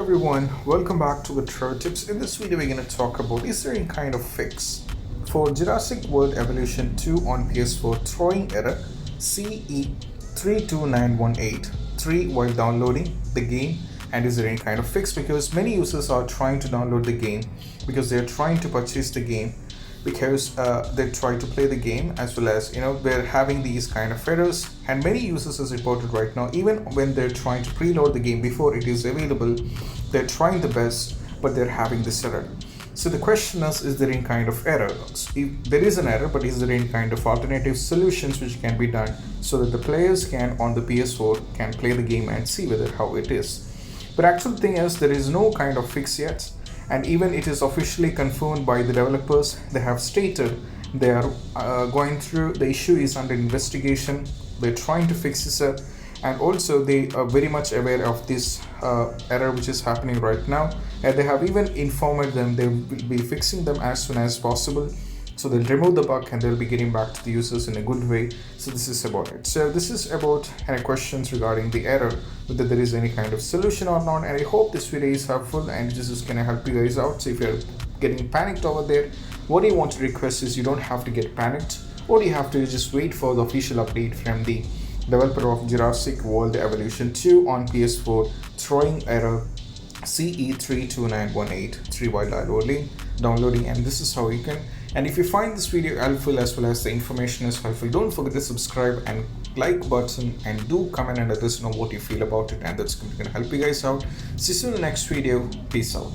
Everyone, welcome back to the Trevor Tips. In this video, we're going to talk about is there any kind of fix for Jurassic World Evolution 2 on PS4 throwing error CE-32918-3 while downloading the game, and is there any kind of fix because many users are trying to download the game because they're trying to purchase the game because they try to play the game, as well as they're having these kind of errors, and many users is reported right now. Even when they're trying to preload the game before it is available, they're trying the best, but they're having this error. So the question is there any kind of error? If there is an error, but is there any kind of alternative solutions which can be done so that the players can on the PS4 can play the game and see whether how it is? But actual thing is there is no kind of fix yet. And even it is officially confirmed by the developers. They have stated they are going through, the issue is under investigation, they're trying to fix this up, and also they are very much aware of this error which is happening right now, and they have even informed them they will be fixing them as soon as possible. So they'll remove the bug and they'll be getting back to the users in a good way. So this is about it. So this is about any questions regarding the error, whether there is any kind of solution or not. And I hope this video is helpful and this is going to help you guys out. So if you're getting panicked over there, what I want to request is you don't have to get panicked. What you have to is just wait for the official update from the developer of Jurassic World Evolution 2 on PS4 throwing error CE-32918-3 while downloading, and this is how you can. And if you find this video helpful as well as the information is helpful, don't forget to subscribe and like button, and do comment and let us know what you feel about it, and that's going to help you guys out. See you soon in the next video. Peace out.